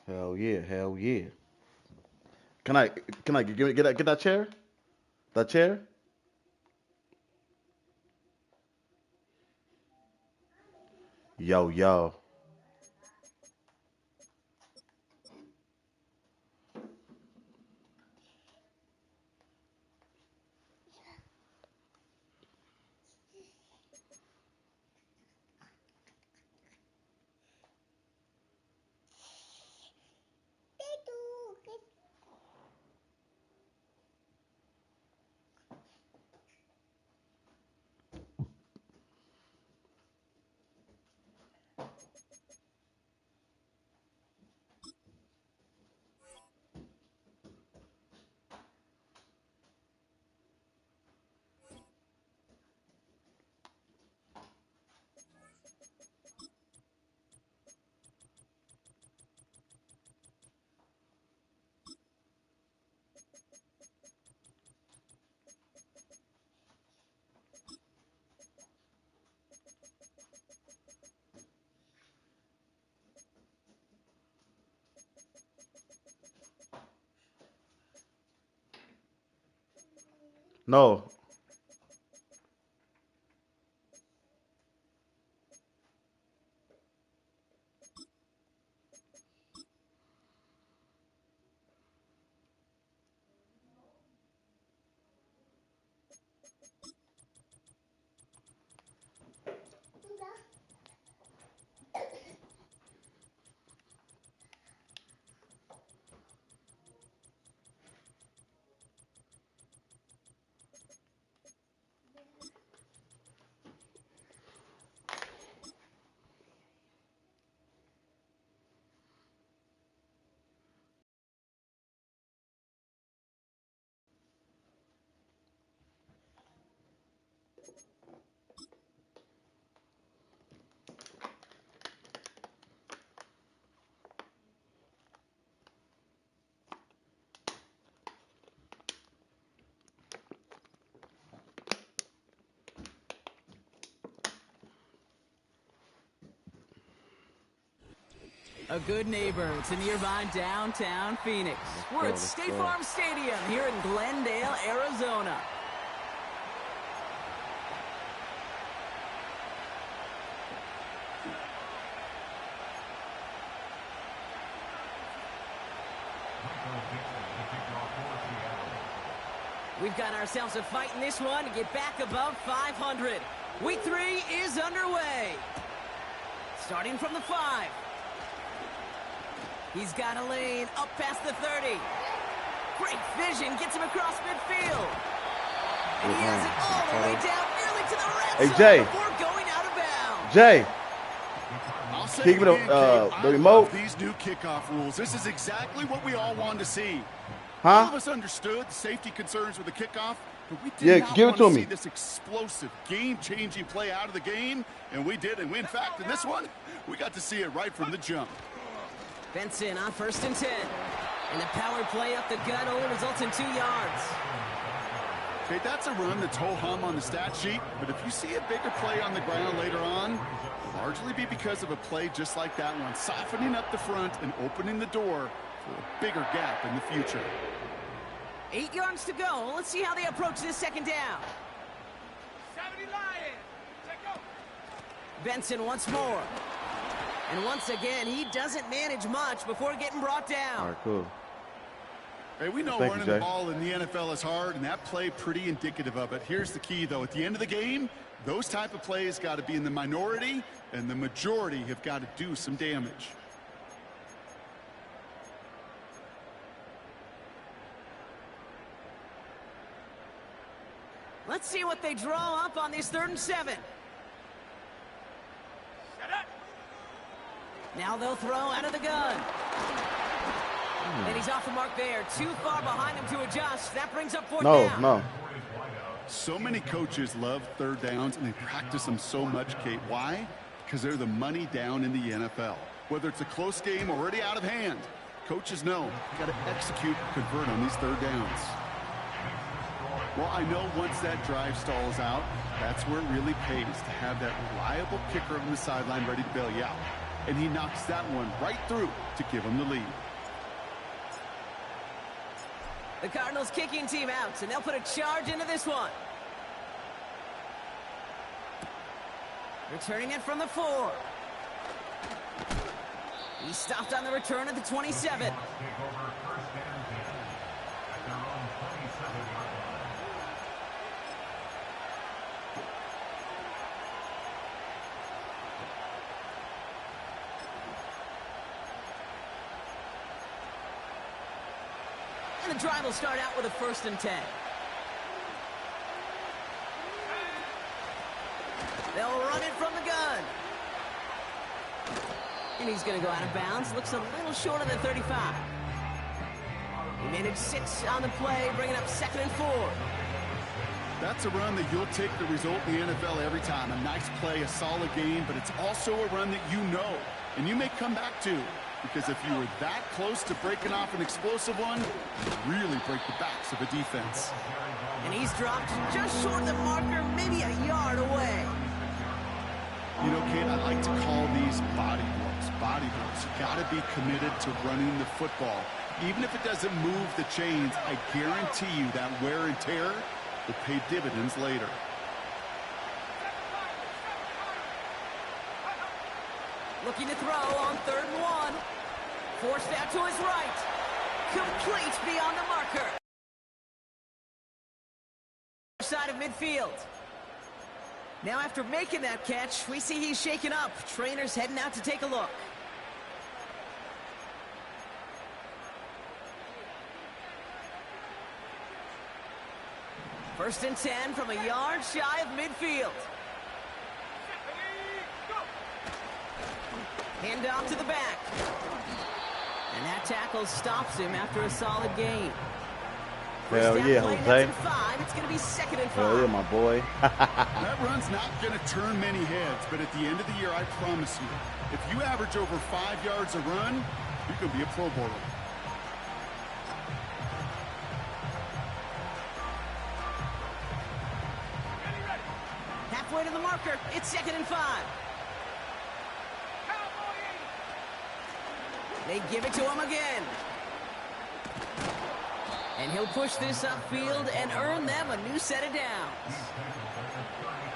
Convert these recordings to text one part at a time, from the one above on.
Hell yeah, hell yeah. Can I get that chair? That chair? Yo, yo. No. A good neighbor to nearby downtown Phoenix. We're at State Farm Stadium here in Glendale, Arizona. We've got ourselves a fight in this one to get back above 500. Week 3 is underway. Starting from the 5. He's got a lane up past the 30. Great vision, gets him across midfield. And he has it all the way down nearly to the red zone Jay. before going out of bounds. Jay. I'll say Can you give me the remote? These new kickoff rules. This is exactly what we all wanted to see. Huh? All of us understood the safety concerns with the kickoff, but we did not give it want to to me. see this explosive, game-changing play out of the game, and we did. And in fact, in this one, we got to see it right from the jump. Benson on 1st and 10. And the power play up the gut only results in 2 yards. Okay, that's a run that's ho-hum on the stat sheet, but if you see a bigger play on the ground later on, it'll largely be because of a play just like that one, softening up the front and opening the door for a bigger gap in the future. 8 yards to go. Let's see how they approach this second down. 70 Lions. Check go. Benson once more. And once again, he doesn't manage much before getting brought down. All right, cool. Hey, we know Thank you, running Jay. the ball in the NFL is hard, and that play pretty indicative of it. Here's the key, though. At the end of the game, those type of plays got to be in the minority, and the majority have got to do some damage. Let's see what they draw up on this 3rd and 7. Set up. Now they'll throw out of the gun. And he's off the mark there. Too far behind him to adjust. That brings up 4th down. No. So many coaches love third downs, and they practice them so much, Kate. Why? Because they're the money down in the NFL. Whether it's a close game already out of hand, coaches know you got to execute and convert on these third downs. Well, I know once that drive stalls out, that's where it really pays to have that reliable kicker on the sideline ready to bail you out. and he knocks that one right through to give him the lead. The Cardinals kicking team out, and they'll put a charge into this one. Returning it from the 4. He stopped on the return at the 27. And the drive will start out with a 1st and 10. They'll run it from the gun. And he's going to go out of bounds. Looks a little short of the 35. He managed 6 on the play, bringing up 2nd and 4. That's a run that you'll take the result in the NFL every time. A nice play, a solid game, but it's also a run that you know, and you may come back to. Because if you were that close to breaking off an explosive one, you really break the backs of a defense. And he's dropped just short of the marker, maybe a yard away. You know, Kate, I like to call these body blows. Body blows. You got to be committed to running the football. Even if it doesn't move the chains, I guarantee you that wear and tear will pay dividends later. Looking to throw on 3rd and 1. Forced out to his right. Complete beyond the marker. Side of midfield. Now after making that catch, we see he's shaken up. Trainer's heading out to take a look. First and 10 from a yard shy of midfield. Hand off to the back. And that tackle stops him after a solid gain. Hell yeah, Jose. It's going to be 2nd and 5. Hell yeah, my boy. That run's not going to turn many heads, but at the end of the year, I promise you, if you average over 5 yards a run, you're going to be a Pro Bowler. Halfway to the marker. It's 2nd and 5. They give it to him again. And he'll push this upfield and earn them a new set of downs.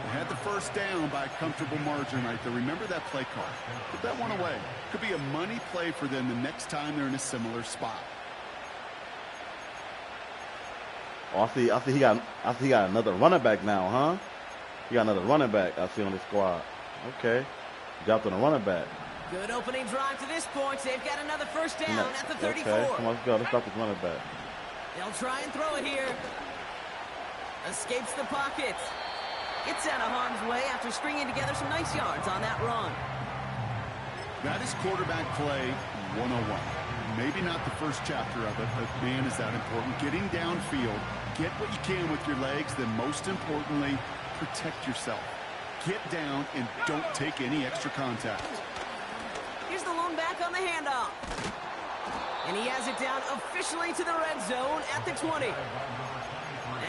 They had the first down by a comfortable margin right there. Remember that play call. Put that one away. Could be a money play for them the next time they're in a similar spot. Oh, I see he got another running back now, huh? He got another running back I see on the squad. Okay. Dropped on a running back. Good opening drive to this point. They've got another first down at the 34. Okay, come on, let's go. Let's stop this running back. They'll try and throw it here. Escapes the pocket. Gets out of harm's way after stringing together some nice yards on that run. That is quarterback play 101. Maybe not the first chapter of it, but man, is that important. Getting downfield, get what you can with your legs, then most importantly, protect yourself. Get down and don't take any extra contact. Here's the lone back on the handoff. And he has it down officially to the red zone at the 20.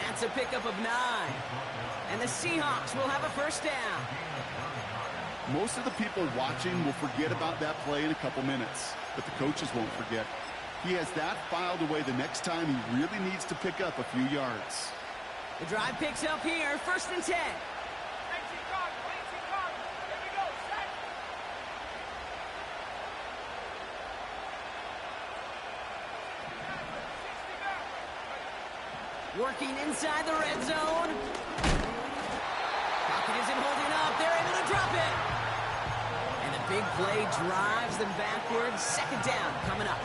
That's a pickup of 9. And the Seahawks will have a first down. Most of the people watching will forget about that play in a couple minutes, but the coaches won't forget. He has that filed away the next time he really needs to pick up a few yards. The drive picks up here, 1st and 10. Working inside the red zone. Pocket isn't holding up. They're able to drop it. And the big play drives them backwards. 2nd down coming up.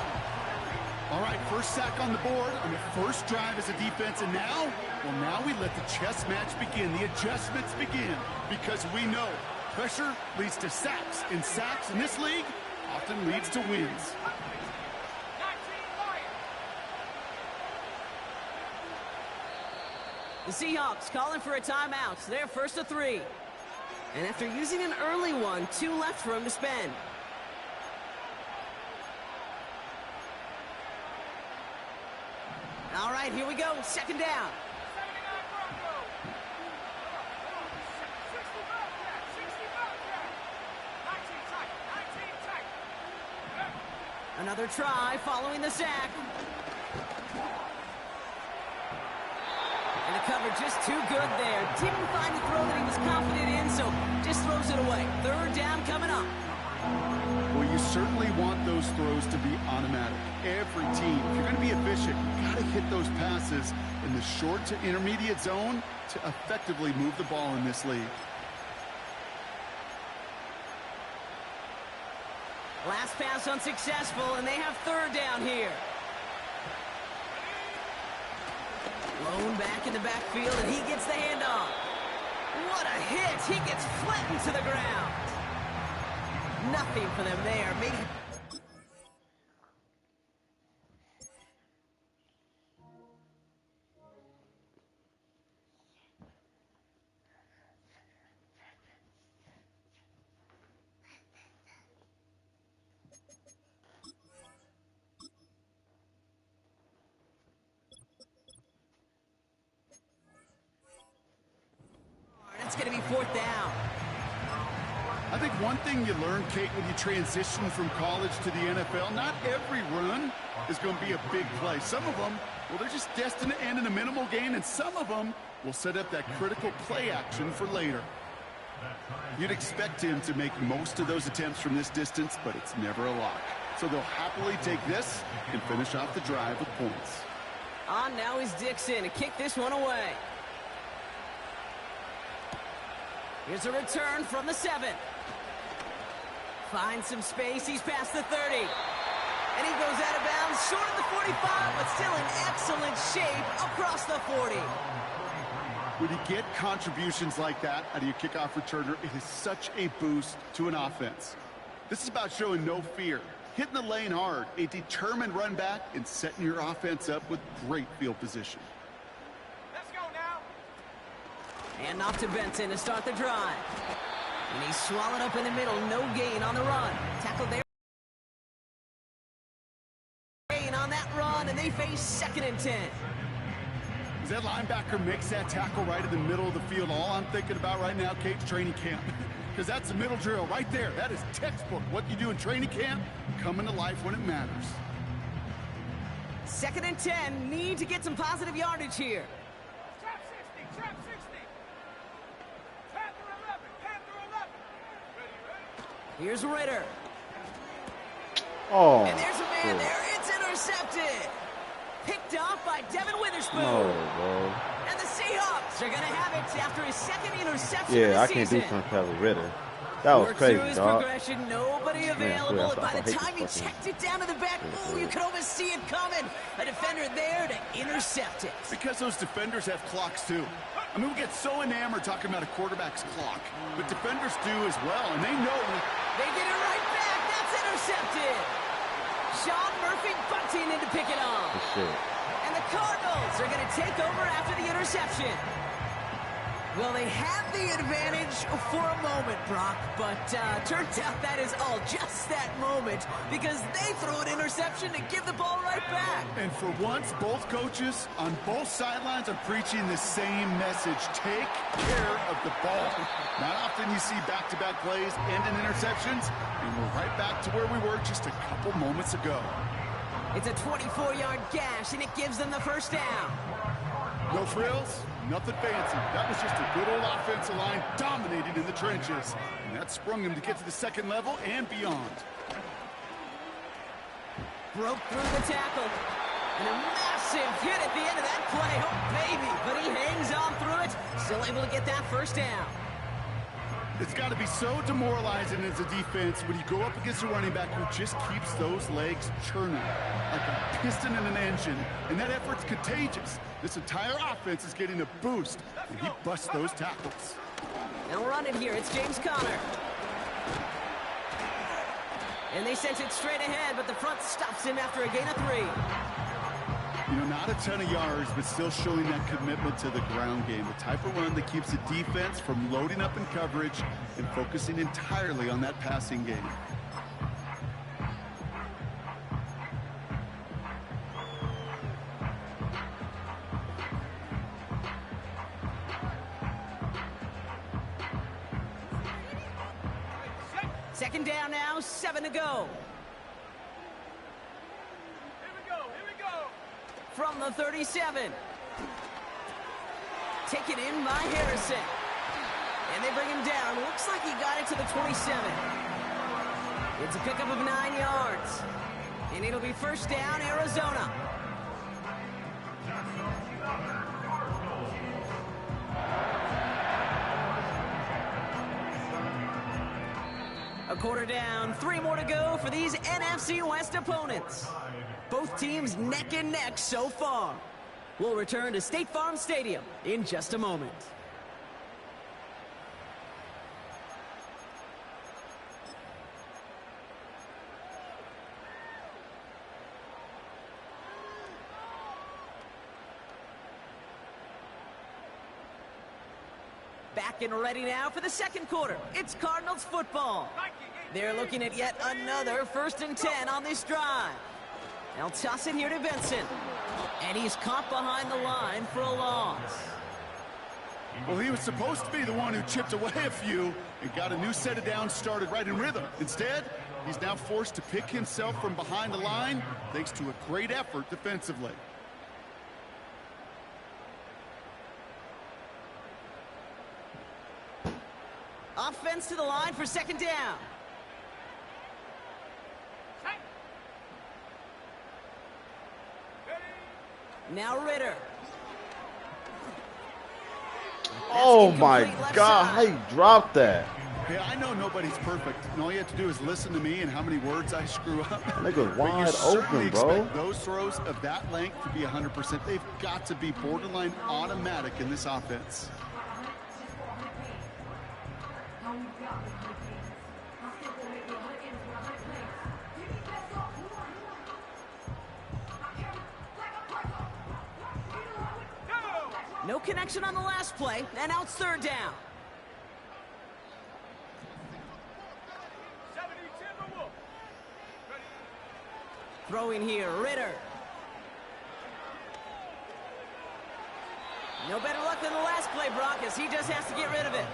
All right, first sack on the board on the first drive as a defense. And now, well, now we let the chess match begin. The adjustments begin. Because we know pressure leads to sacks. And sacks in this league often leads to wins. The Seahawks calling for a timeout. They're 1st and 3. And after using an early one, 2 left for him to spend. All right, here we go. 2nd down. Another try following the sack. And the cover just too good there. Didn't find the throw that he was confident in, so just throws it away. Third down coming up. Well, you certainly want those throws to be automatic. Every team, if you're going to be efficient, you got to hit those passes in the short to intermediate zone to effectively move the ball in this league. Last pass unsuccessful, and they have third down here. Lone back in the backfield, and he gets the handoff. What a hit! He gets flattened to the ground. Nothing for them there. Maybe. It's going to be fourth down. I think one thing you learn, Kate, when you transition from college to the NFL, not every run is going to be a big play. Some of them, well, they're just destined to end in a minimal gain, and some of them will set up that critical play action for later. You'd expect him to make most of those attempts from this distance, but it's never a lock. So they'll happily take this and finish off the drive with points. On now is Dixon to kick this one away. Here's a return from the 7. Finds some space. He's past the 30. And he goes out of bounds short of the 45, but still in excellent shape across the 40. When you get contributions like that out of your kickoff returner, it is such a boost to an offense. This is about showing no fear, hitting the lane hard, a determined run back, and setting your offense up with great field position. And off to Benson to start the drive. And he's swallowed up in the middle. No gain on the run. Tackle there. Gain on that run, and they face 2nd and 10. As that linebacker makes that tackle right in the middle of the field, all I'm thinking about right now, Kate's training camp. Because that's the middle drill right there. That is textbook. What you do in training camp, coming to life when it matters. 2nd and 10. Need to get some positive yardage here. Trap 60, trap 60. Panther 11, Panther 11. Ready? Here's Ritter. Oh, And there's a man good. there. It's intercepted. Picked off by Devin Witherspoon. No, bro. And the Seahawks are going to have it after his 2nd interception of Yeah, the I can't season. do something with Ritter. That was Worked through crazy, his dog. progression, nobody available, Man, and by the I hate time he this fucking- checked it down to the back, ooh, you could almost see it coming. A defender there to intercept it. Because those defenders have clocks too. I mean, we get so enamored talking about a quarterback's clock, but defenders do as well, and they know. They get it right back. That's intercepted. Sean Murphy bunting in to pick it off. Good shit. And the Cardinals are going to take over after the interception. Well, they had the advantage for a moment, Brock, but turns out that is all just that moment because they throw an interception to give the ball right back. And for once, both coaches on both sidelines are preaching the same message. Take care of the ball. Not often you see back-to-back plays end in interceptions, and we're right back to where we were just a couple moments ago. It's a 24-yard gash, and it gives them the first down. No frills, nothing fancy. That was just a good old offensive line dominating in the trenches. And that sprung them to get to the 2nd level and beyond. Broke through the tackle. And a massive hit at the end of that play. Oh, baby. But he hangs on through it. Still able to get that first down. It's got to be so demoralizing as a defense when you go up against a running back who just keeps those legs churning like a piston in an engine. And that effort's contagious. This entire offense is getting a boost when he busts those tackles. They'll run it here. It's James Conner. And they sent it straight ahead, but the front stops him after a gain of 3. You know, not a ton of yards, but still showing that commitment to the ground game. The type of run that keeps the defense from loading up in coverage and focusing entirely on that passing game. Second down now, 7 to go. from the 37. Taken in by Harrison. And they bring him down. Looks like he got it to the 27. It's a pickup of 9 yards. And it'll be first down, Arizona. A quarter down, 3 more to go for these NFC West opponents. Both teams neck and neck so far. We'll return to State Farm Stadium in just a moment. Back and ready now for the second quarter. It's Cardinals football. They're looking at yet another 1st and 10 on this drive. They'll toss it here to Benson. And he's caught behind the line for a loss. Well, he was supposed to be the one who chipped away a few and got a new set of downs started right in rhythm. Instead, he's now forced to pick himself from behind the line thanks to a great effort defensively. Offense to the line for 2nd down. Now Ritter. Oh my God, how you dropped that? Hey, I know nobody's perfect, and all you have to do is listen to me and how many words I screw up. Nigga's But you wide certainly open, bro. expect those throws of that length to be 100%. They've got to be borderline automatic in this offense. No connection on the last play, and now it's 3rd down. 70 Timberwolves. Throwing here, Ritter. No better luck than the last play, Brock, as he just has to get rid of it.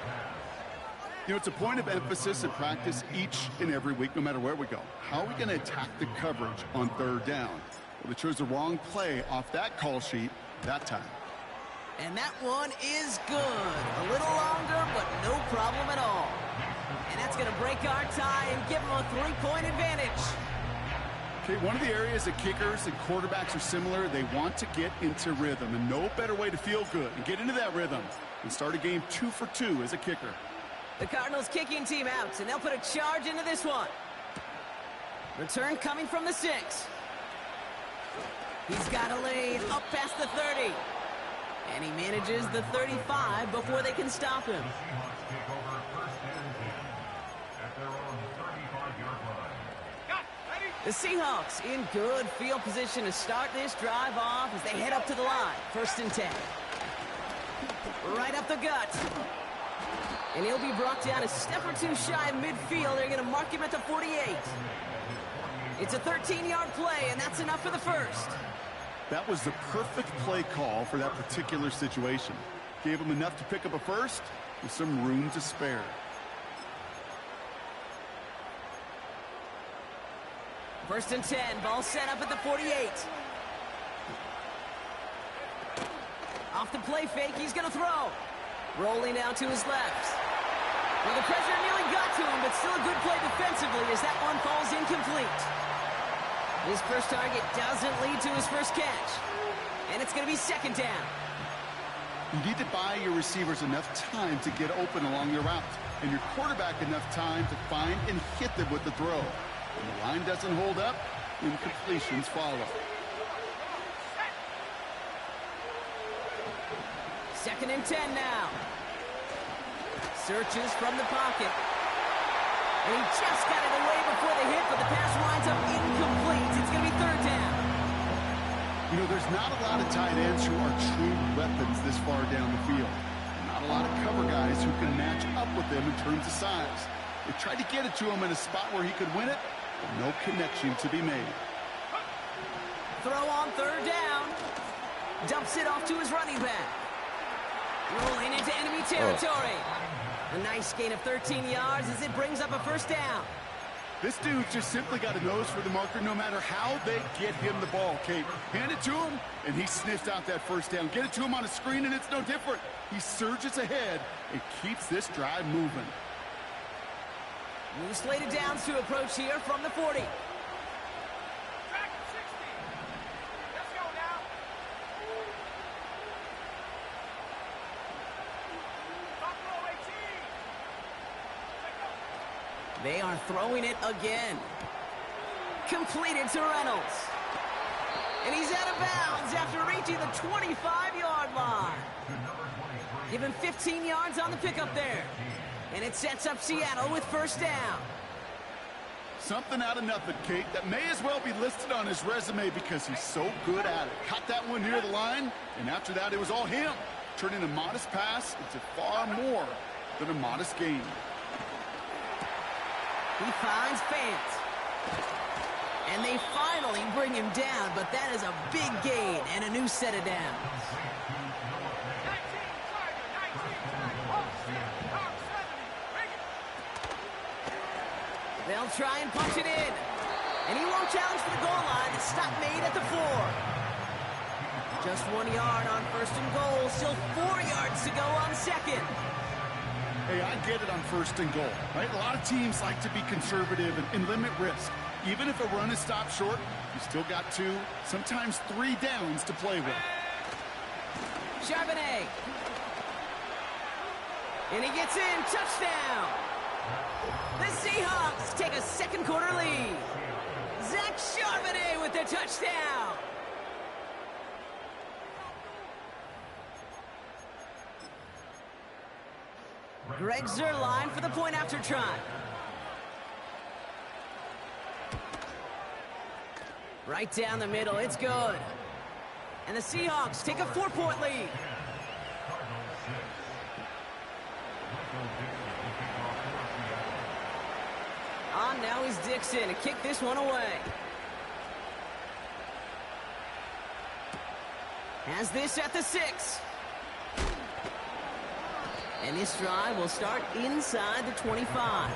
You know, it's a point of emphasis in practice each and every week, no matter where we go. How are we going to attack the coverage on 3rd down? Well, they chose the wrong play off that call sheet that time. And that one is good. A little longer, but no problem at all. And that's going to break our tie and give them a 3-point advantage. Okay, one of the areas that kickers and quarterbacks are similar, they want to get into rhythm, and no better way to feel good and get into that rhythm and start a game 2 for 2 as a kicker. The Cardinals kicking team out, and they'll put a charge into this one. Return coming from the 6. He's got a lane up past the 30. And he manages the 35 before they can stop him. The Seahawks in good field position to start this drive off as they head up to the line. 1st and 10. Right up the gut. And he'll be brought down a step or 2 shy of midfield. They're going to mark him at the 48. It's a 13-yard play, and that's enough for the 1st. That was the perfect play call for that particular situation. Gave him enough to pick up a 1st with some room to spare. First and 10, ball set up at the 48. Off the play fake, he's going to throw. Rolling out to his left. Well, the pressure nearly got to him, but still a good play defensively as that one falls incomplete. His first target doesn't lead to his first catch. And it's going to be 2nd down. You need to buy your receivers enough time to get open along your route, and your quarterback enough time to find and hit them with the throw. When the line doesn't hold up, incompletions follow. 2nd and 10 now. Searches from the pocket. And he just got it away before the hit, but the pass winds up incomplete. It's going to be 3rd down. You know, there's not a lot of tight ends who are true weapons this far down the field. Not a lot of cover guys who can match up with them in terms of size. They tried to get it to him in a spot where he could win it, but no connection to be made. Throw on 3rd down. Dumps it off to his running back. Rolling into enemy territory. A nice gain of 13 yards as it brings up a 1st down. This dude just simply got a nose for the marker no matter how they get him the ball, Kate. Hand it to him, and he sniffs out that first down. Get it to him on a screen, and it's no different. He surges ahead and keeps this drive moving. New slated downs to approach here from the 40. Back at 60. Let's go now. Top row 18. They are throwing it again. Completed to Reynolds. And he's out of bounds after reaching the 25-yard line. Give him 15 yards on the pickup there. And it sets up Seattle with first down. Something out of nothing, Kate. That may as well be listed on his resume because he's so good at it. Caught that one near the line, and after that it was all him. Turning a modest pass into far more than a modest gain. He finds Fant. And they finally bring him down, but that is a big gain and a new set of downs. 19, Home 70. Bring it. They'll try and punch it in. And he won't challenge for the goal line. The stop made at the 4. Just 1 yard on first and goal. Still 4 yards to go on second. Hey, I get it on first and goal, right? A lot of teams like to be conservative and limit risk. Even if a run is stopped short, you still got 2, sometimes 3 downs to play with. Charbonnet. And he gets in. Touchdown. The Seahawks take a second quarter lead. Zach Charbonnet with the touchdown. Greg Zuerlein for the point after try. Right down the middle, it's good. And the Seahawks take a 4-point lead. On now is Dixon to kick this one away. Has this at the 6. And this drive will start inside the 25.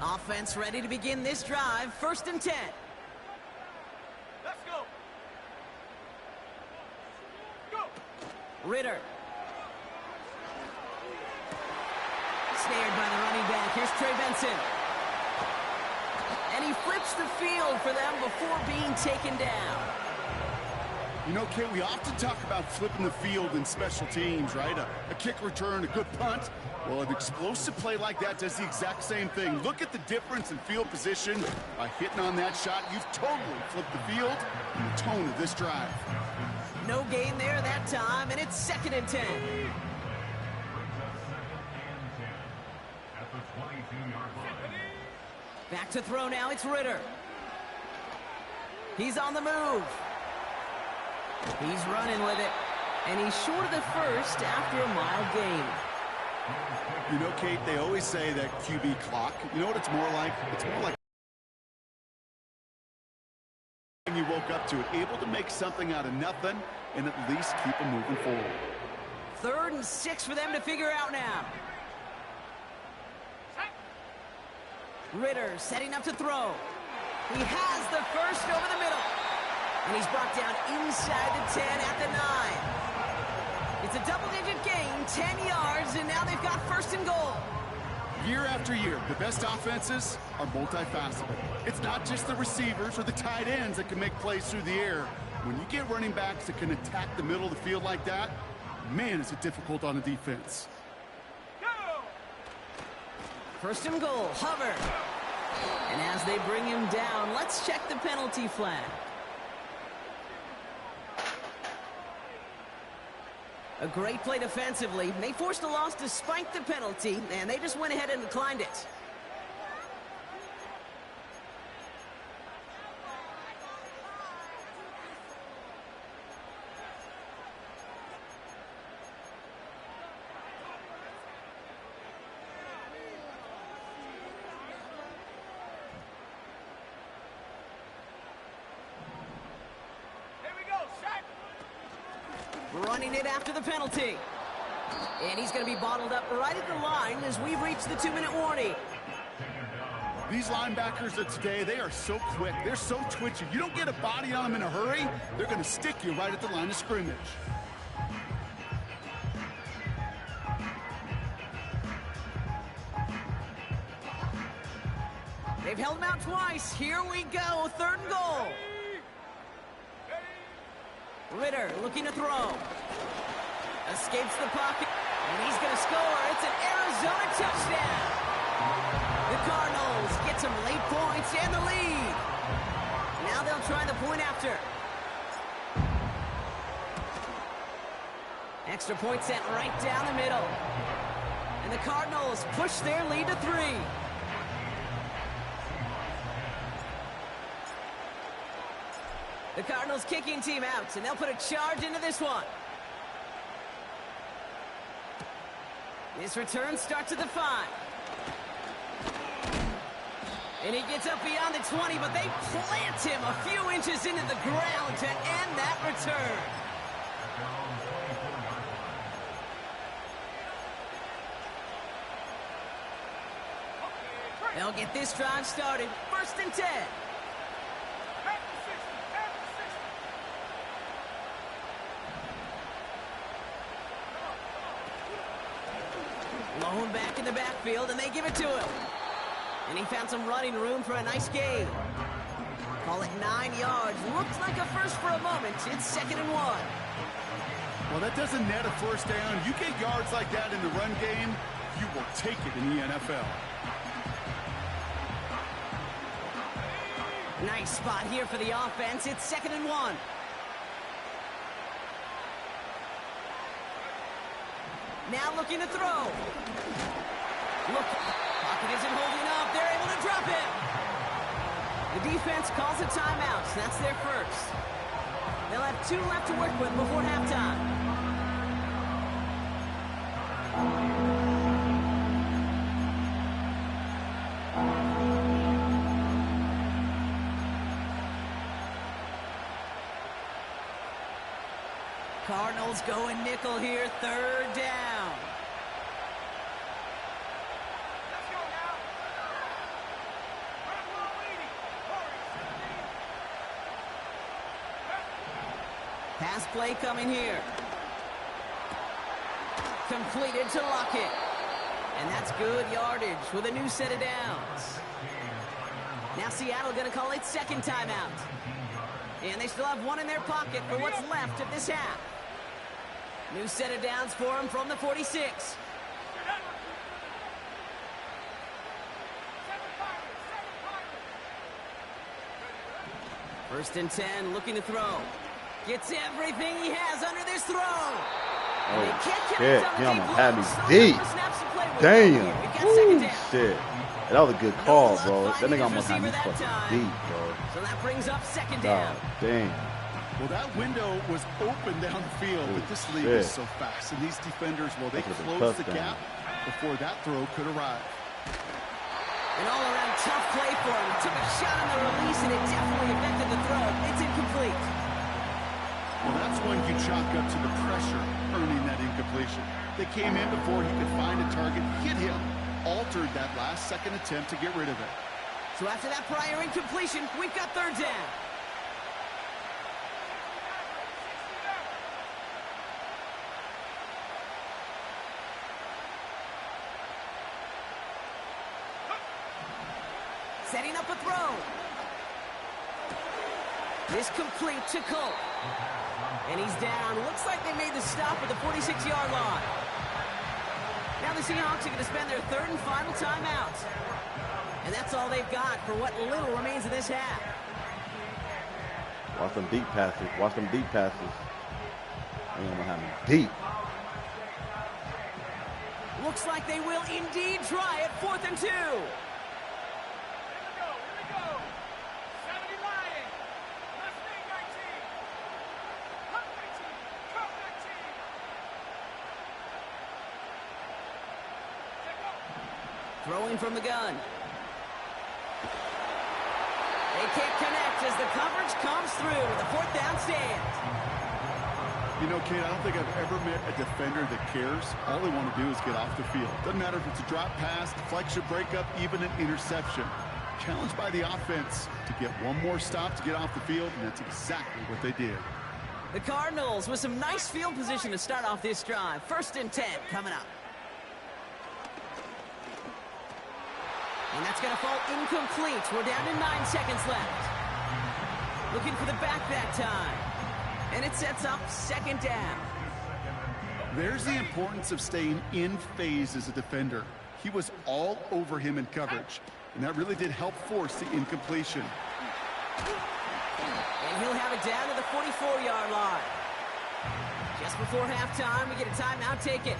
Offense ready to begin this drive. First and 10. Let's go. Go. Ritter. Snared by the running back. Here's Trey Benson. And he flips the field for them before being taken down. You know, Kate, we often talk about flipping the field in special teams, right? A kick return, a good punt. Well, an explosive play like that does the exact same thing. Look at the difference in field position. By hitting on that shot, you've totally flipped the field and the tone of this drive. No gain there that time, and it's second and 10. Back to throw now, it's Ritter. He's on the move. He's running with it. And he's short of the first after a mild gain. You know, Kate, they always say that QB clock. You know what it's more like? It's more like you woke up to it, able to make something out of nothing and at least keep them moving forward. 3rd and 6 for them to figure out now. Ritter setting up to throw. He has the first over the middle. And he's brought down inside the 10 at the 9. It's a double-digit gain, 10 yards, and now they've got first and goal. Year after year, the best offenses are multifaceted. It's not just the receivers or the tight ends that can make plays through the air. When you get running backs that can attack the middle of the field like that, man, is it difficult on a defense. Go. First and goal, Hubbard. And as they bring him down, let's check the penalty flag. A great play defensively. They forced a loss despite the penalty, and they just went ahead and declined it. running it after the penalty. And he's going to be bottled up right at the line as we reach the 2-minute warning. These linebackers of today, they are so quick. They're so twitchy. You don't get a body on them in a hurry, they're going to stick you right at the line of scrimmage. They've held him out twice. Here we go. 3rd and goal. Ritter looking to throw. Escapes the pocket. And he's going to score. It's an Arizona touchdown. The Cardinals get some late points and the lead. Now they'll try the point after. Extra point sent right down the middle. And the Cardinals push their lead to 3. The Cardinals kicking team out, and they'll put a charge into this one. This return starts at the 5. And he gets up beyond the 20, but they plant him a few inches into the ground to end that return. They'll get this drive started. 1st and 10. Lone back in the backfield, and they give it to him. And he found some running room for a nice gain. Call it 9 yards. Looks like a first for a moment. It's 2nd and 1. Well, that doesn't net a first down. You get yards like that in the run game, you will take it in the NFL. Nice spot here for the offense. It's 2nd and 1. Now looking to throw. Look, pocket isn't holding up. They're able to drop it. The defense calls a timeout. That's their first. They'll have 2 left to work with before halftime. Cardinals going nickel here, 3rd down. Let's go now. Red ball leading. Pass play coming here. Completed to Lockett. And that's good yardage with a new set of downs. Now Seattle going to call it 2nd timeout. And they still have 1 in their pocket for what's left of this half. New set of downs for him from the 46. 1st and 10, looking to throw. Gets everything he has under this throw. Oh, shit. He almost had me deep. Damn. Ooh, shit. That was a good call, bro. That nigga almost had me fucking deep, bro. So that brings up 2nd down. Damn. Well, that window was open down the field, but this league is so fast. And these defenders, well, they closed the gap before that throw could arrive. An all-around tough play for him. Took a shot on the release, and it definitely affected the throw. It's incomplete. Well, that's when you chalk up to the pressure earning that incompletion. They came in before he could find a target, hit him, altered that last-second attempt to get rid of it. So after that prior incompletion, we've got 3rd down. Setting up a throw. This complete to Cole. And he's down. Looks like they made the stop at the 46-yard line. Now the Seahawks are going to spend their 3rd and final timeout. And that's all they've got for what little remains of this half. Watch them deep passes. Watch them deep passes. They ain't gonna have them deep. Looks like they will indeed try it. 4th and 2. Throwing from the gun. They can't connect as the coverage comes through with a 4th down stand. You know, Kate, I don't think I've ever met a defender that cares. All they want to do is get off the field. Doesn't matter if it's a drop pass, deflection, breakup, even an interception. Challenged by the offense to get one more stop to get off the field, and that's exactly what they did. The Cardinals with some nice field position to start off this drive. 1st and 10 coming up. And that's going to fall incomplete. We're down to 9 seconds left. Looking for the back that time. And it sets up 2nd down. There's the importance of staying in phase as a defender. He was all over him in coverage, and that really did help force the incompletion. And he'll have it down to the 44-yard line. Just before halftime, we get a timeout taken.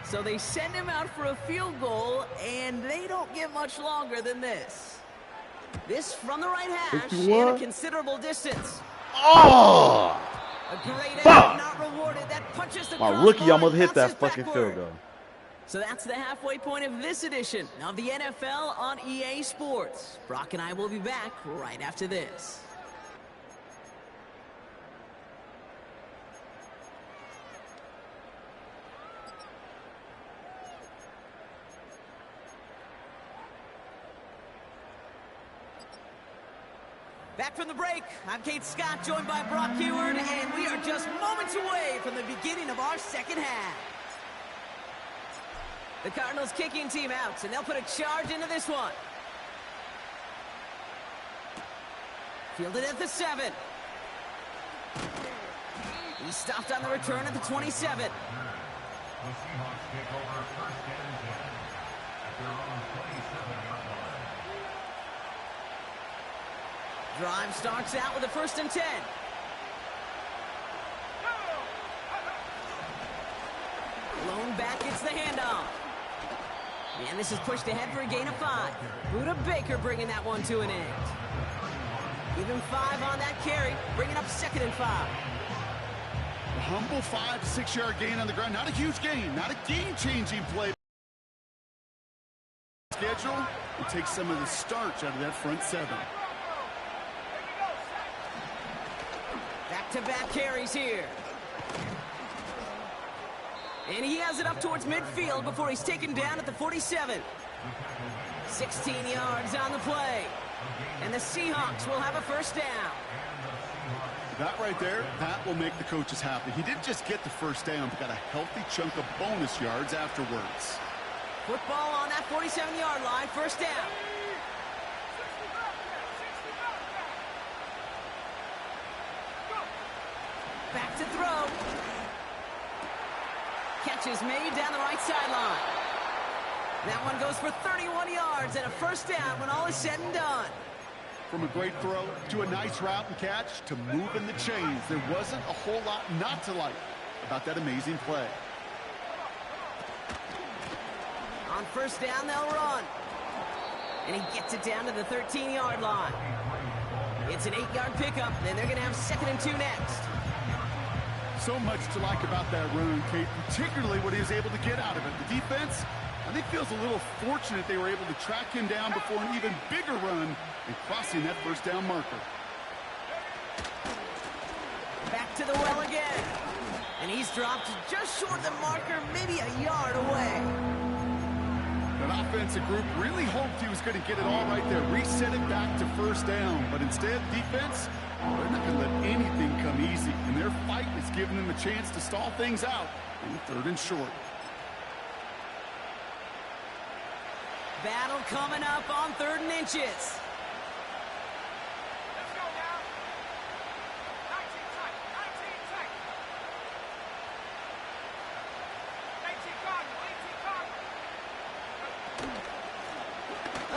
So they send him out for a field goal, and they don't get much longer than this. This from the right hash 51. and a considerable distance. Oh! A great Fuck! effort not rewarded. That punches the My crossbar rookie and almost hit that bounces fucking backward. field goal. So that's the halfway point of this edition of the NFL on EA Sports. Brock and I will be back right after this. Back from the break, I'm Kate Scott, joined by Brock Heward, and we are just moments away from the beginning of our 2nd half. The Cardinals kicking team out, and they'll put a charge into this one. Fielded at the 7. He's stopped on the return at the 27. The Seahawks take over 1st and 10 at their own 27-yard line. Drive starts out with a 1st and 10. Lone back gets the handoff. And this is pushed ahead for a gain of 5. Buda Baker bringing that one to an end. Give him 5 on that carry, bringing up 2nd and 5. A humble 5 to 6 yard gain on the ground. Not a huge gain, not a game-changing play. Schedule will take some of the starch out of that front 7. Back-to-back carries here. And he has it up towards midfield before he's taken down at the 47. 16 yards on the play. And the Seahawks will have a 1st down. That right there, that will make the coaches happy. He didn't just get the 1st down, but got a healthy chunk of bonus yards afterwards. Football on that 47-yard line, 1st down. Back to throw. Catch is made down the right sideline. That one goes for 31 yards and a 1st down when all is said and done. From a great throw to a nice route and catch to moving the chains, there wasn't a whole lot not to like about that amazing play. On 1st down, they'll run. And he gets it down to the 13-yard line. It's an 8-yard pickup, and they're going to have 2nd and 2 next. So much to like about that run, Kate, particularly what he was able to get out of it. The defense, I think, feels a little fortunate they were able to track him down before an even bigger run and crossing that 1st down marker. Back to the well again. And he's dropped just short of the marker, maybe a yard away. That offensive group really hoped he was going to get it all right there, reset it back to 1st down. But instead, defense, they're not going to let anything come easy. And their fight is giving them a chance to stall things out in 3rd and short. Battle coming up on 3rd and inches. Let's go now. 19 tight. 19 tight. 18 Cardinal. 18 Cardinal.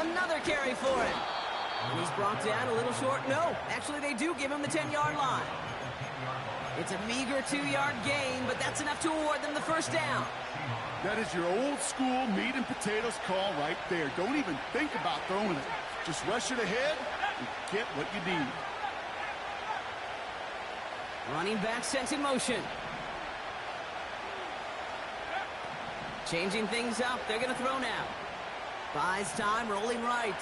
Another carry for him. And he's brought down a little short. No, actually they do give him the 10-yard line. It's a meager 2-yard gain, but that's enough to award them the 1st down. That is your old school meat and potatoes call right there. Don't even think about throwing it. Just rush it ahead and get what you need. Running back sent in motion. Changing things up. They're going to throw now. Buys time, rolling right.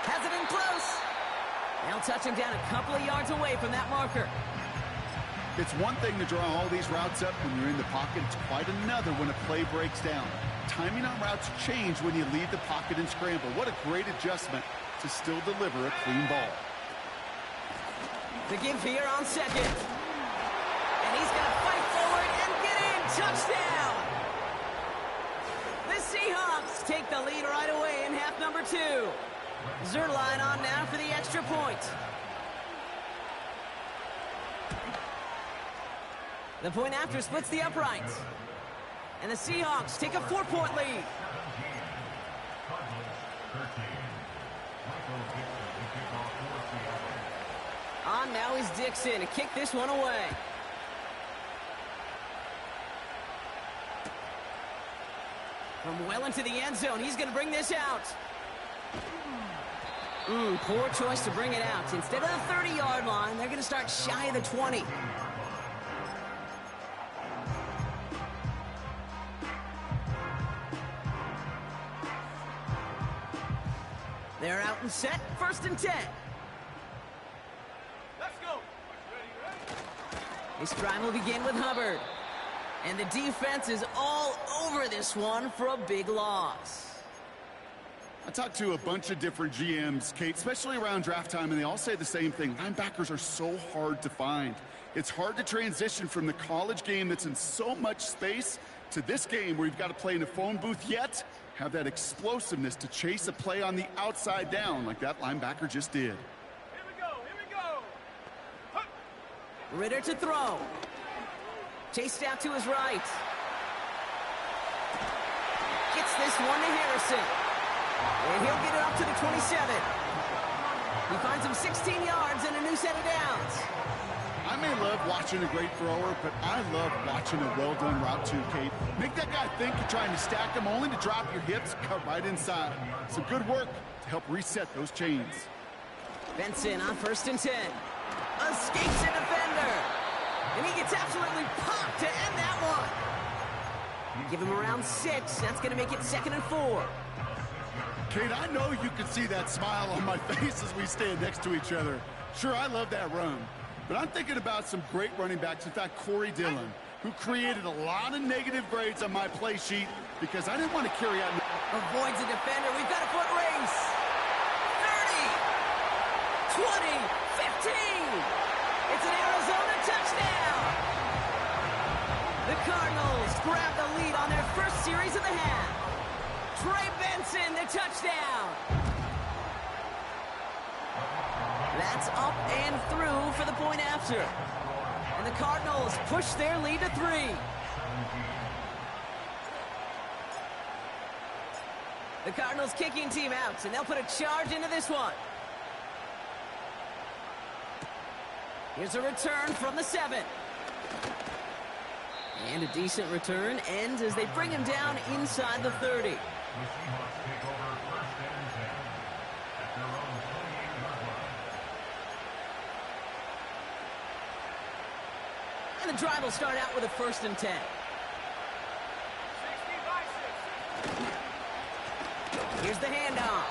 Has it in close. They'll touch him down a couple of yards away from that marker. It's one thing to draw all these routes up when you're in the pocket. It's quite another when a play breaks down. Timing on routes change when you leave the pocket and scramble. What a great adjustment to still deliver a clean ball. The give here on second. And he's going to fight forward and get in. Touchdown! The Seahawks take the lead right away in half number 2. Zerline on now for the extra point. The point after splits the uprights. And the Seahawks take a 4-point lead. On now is Dixon to kick this one away. From well into the end zone, he's going to bring this out. Poor choice to bring it out. Instead of the 30-yard line, they're going to start shy of the 20. They're out and set, 1st and 10. Let's go. This drive will begin with Hubbard. And the defense is all over this one for a big loss. I talked to a bunch of different GMs, Kate, especially around draft time, and they all say the same thing. Linebackers are so hard to find. It's hard to transition from the college game that's in so much space to this game where you've got to play in a phone booth, yet have that explosiveness to chase a play on the outside down like that linebacker just did. Here we go. Here we go. Huh. Ritter to throw. Chased out to his right. Gets this one to Harrison. And he'll get it up to the 27. He finds him 16 yards and a new set of downs. I may love watching a great thrower, but I love watching a well-done route too, Kate. Make that guy think you're trying to stack him only to drop your hips, cut right inside. Some good work to help reset those chains. Benson on 1st and 10. Escapes a defender. And he gets absolutely popped to end that one. Give him around 6. That's going to make it 2nd and 4. Kate, I know you can see that smile on my face as we stand next to each other. Sure, I love that run. But I'm thinking about some great running backs. In fact, Corey Dillon, who created a lot of negative grades on my play sheet because I didn't want to carry out... Avoids a defender. We've got a foot race. 30, 20, 15. It's an Arizona touchdown. The Cardinals grab the lead on their first series of the half. Trey Benson, the touchdown. That's up and through for the point after. And the Cardinals push their lead to 3. The Cardinals kicking team out, and they'll put a charge into this one. Here's a return from the 7. And a decent return ends as they bring him down inside the 30. The Seahawks take over 1st and 10 at their own 28-yard line. And the drive will start out with a 1st and 10. 60 by 60. Here's the handoff.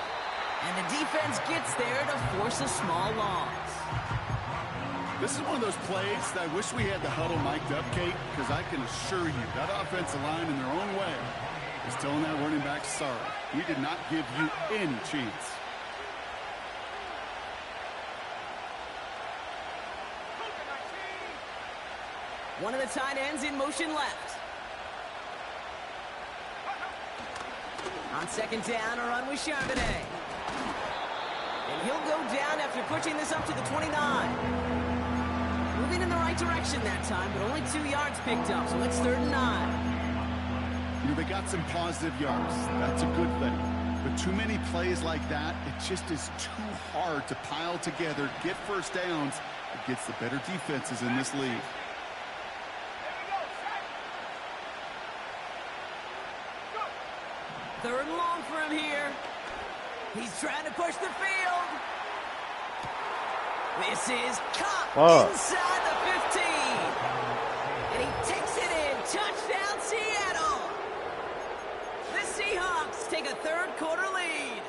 And the defense gets there to force a small loss. This is one of those plays that I wish we had the huddle mic'd up, Kate, because I can assure you that offensive line in their own way is telling that running back, sorry, we did not give you any chance. One of the tight ends in motion left. On 2nd down, a run with Charbonnet. And he'll go down after pushing this up to the 29. Moving in the right direction that time, but only 2 yards picked up, so it's 3rd and 9. You know, they got some positive yards. That's a good thing. But too many plays like that, it just is too hard to pile together, get first downs against the better defenses in this league. 3rd and long for him here. He's trying to push the field. This is caught inside the 15. And he takes it in. Touchdown, Seattle. The Seahawks take a 3rd quarter lead.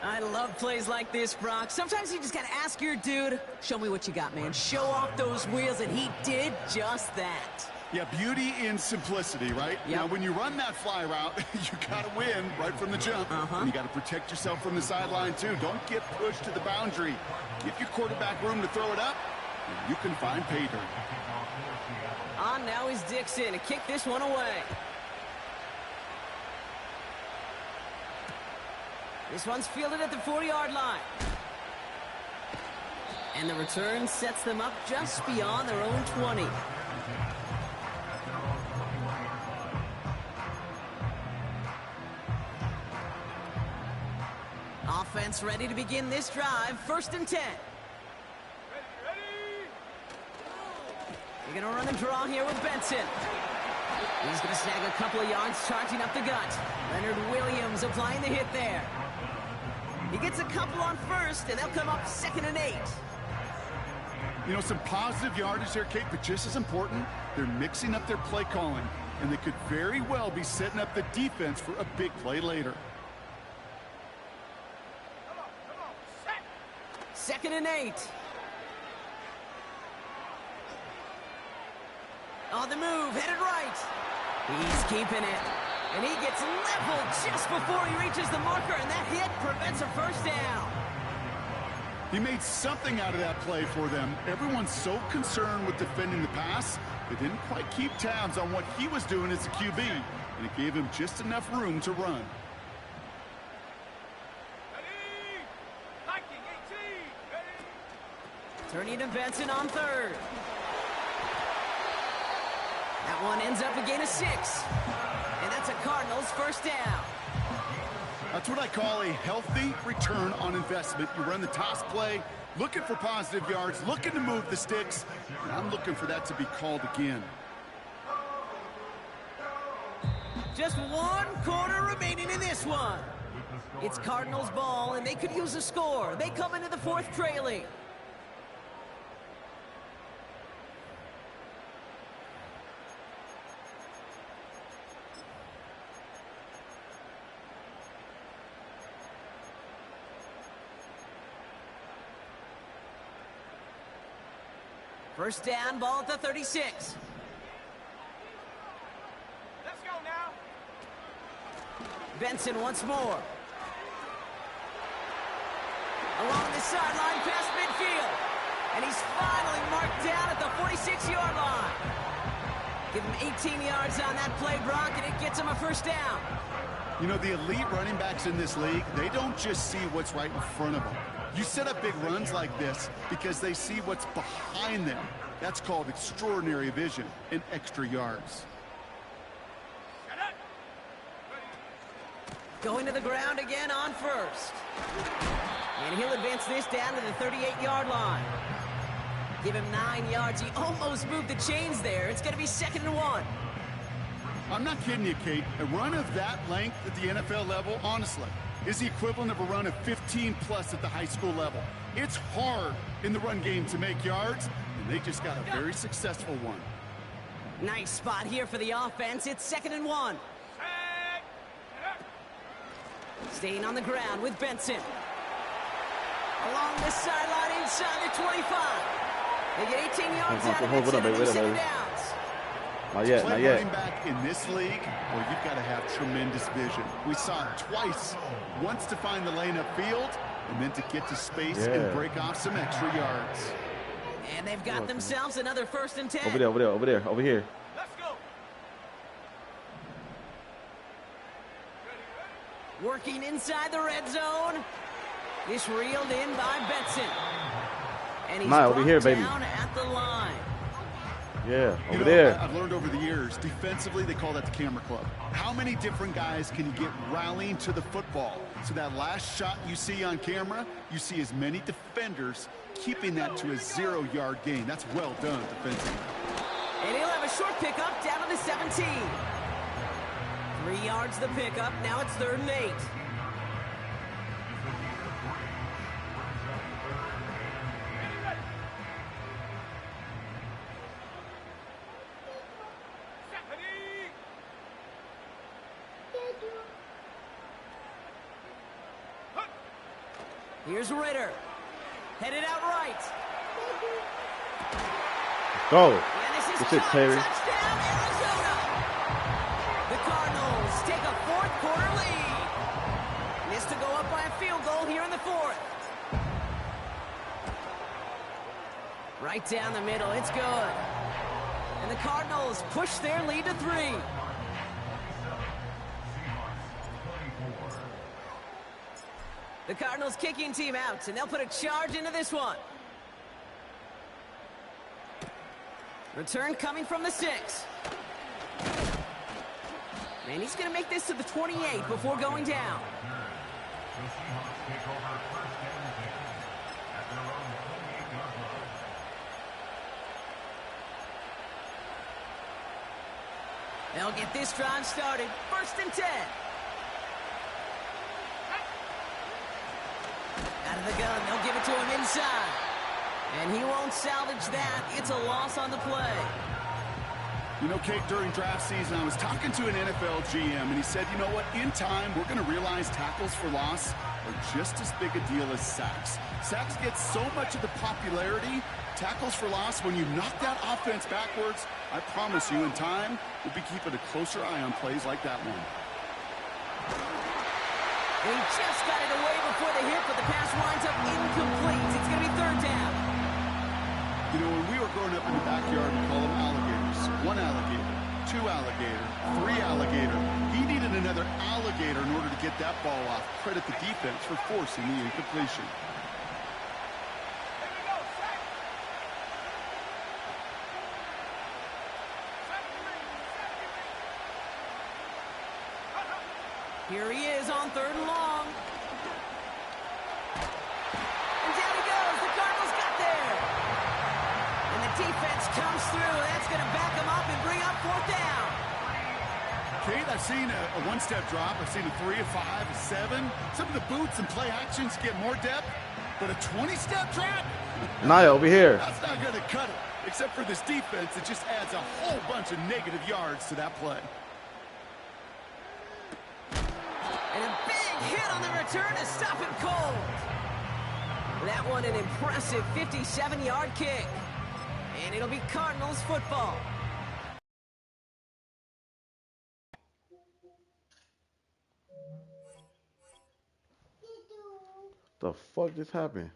I love plays like this, Brock. Sometimes you just got to ask your dude, show me what you got, man. Show off those wheels, and he did just that. Yeah, beauty in simplicity, right? Yep. Now, when you run that fly route, you got to win right from the jump. And you got to protect yourself from the sideline, too. Don't get pushed to the boundary. Give your quarterback room to throw it up, and you can find pay dirt. On now is Dixon to kick this one away. This one's fielded at the 40-yard line. And the return sets them up just beyond their own 20. Offense ready to begin this drive. 1st and 10. You're going to run the draw here with Benson. He's going to snag a couple of yards, charging up the gut. Leonard Williams applying the hit there. He gets a couple on 1st, and they'll come up 2nd and 8. You know, some positive yardage there, Kate, but just as important, they're mixing up their play calling, and they could very well be setting up the defense for a big play later. 2nd and 8. On the move, headed right. He's keeping it. And he gets leveled just before he reaches the marker, and that hit prevents a 1st down. He made something out of that play for them. Everyone's so concerned with defending the pass, they didn't quite keep tabs on what he was doing as a QB, and it gave him just enough room to run. Turning to Benson on 3rd. That one ends up a gain of 6. And that's a Cardinals 1st down. That's what I call a healthy return on investment. You run the toss play, looking for positive yards, looking to move the sticks, and I'm looking for that to be called again. Just 1 quarter remaining in this one. It's Cardinals ball, and they could use a score. They come into the 4th trailing. First down, ball at the 36. Let's go now. Benson once more. Along the sideline, past midfield. And he's finally marked down at the 46-yard line. Give him 18 yards on that play, Brock, and it gets him a 1st down. You know, the elite running backs in this league, they don't just see what's right in front of them. You set up big runs like this because they see what's behind them. That's called extraordinary vision and extra yards. Going to the ground again on 1st. And he'll advance this down to the 38-yard line. Give him 9 yards. He almost moved the chains there. It's going to be 2nd and 1. I'm not kidding you, Kate. A run of that length at the NFL level, honestly, is the equivalent of a run of 15+ at the high school level. It's hard in the run game to make yards, and they just got a very successful one. Nice spot here for the offense. It's 2nd and 1. Staying on the ground with Benson. Along the sideline inside the 25. They get 18 yards out of Benson and 7 downs. Not yet, Play not yet. running back in this league, well, you've got to have tremendous vision. We saw it twice. Once to find the lane upfield, and then to get to space and break off some extra yards. And they've got themselves another 1st and 10. Over there, over there, over there, over here. Let's go. Working inside the red zone. This reeled in by Benson. And he's over here, baby. down at the line. Yeah, You over know, there. I've learned over the years, defensively, they call that the camera club. How many different guys can you get rallying to the football? So that last shot you see on camera, you see as many defenders keeping that to a 0-yard gain. That's well done defensively. And he'll have a short pickup down to the 17. 3 yards the pickup. Now it's 3rd and 8. Here's Ritter. Headed out right. Go. And this is That's it, Terry. touchdown, Arizona. The Cardinals take a fourth quarter lead. This to go up by a field goal here in the fourth. Right down the middle, it's good. And the Cardinals push their lead to 3. The Cardinals kicking team out, and they'll put a charge into this one. Return coming from the 6. And he's going to make this to the 28 before going down. The Seahawks take over first and 10 at their own 28-yard line. They'll get this drive started. First and 10. Out of the gun, they'll give it to him inside. And he won't salvage that. It's a loss on the play. You know, Kate, during draft season, I was talking to an NFL GM, and he said, you know what, in time, we're going to realize tackles for loss are just as big a deal as sacks. Sacks get so much of the popularity. Tackles for loss, when you knock that offense backwards, I promise you, in time, we'll be keeping a closer eye on plays like that one. He just got it away before the hit, but the pass winds up incomplete. It's going to be third down. You know, when we were growing up in the backyard, we call them alligators. 1 alligator, 2 alligator, 3 alligator. He needed another alligator in order to get that ball off. Credit the defense for forcing the incompletion. Here he is on third and long. And down he goes. The Cardinals got there. And the defense comes through. That's going to back him up and bring up fourth down. Kate, I've seen a one-step drop. I've seen a 3, a 5, a 7. Some of the boots and play actions get more depth. But a 20-step drop? Naya, over here. That's not going to cut it. Except for this defense, it just adds a whole bunch of negative yards to that play. And a big hit on the return to stop him cold. That one an impressive 57-yard kick. And it'll be Cardinals football. The fuck just happened?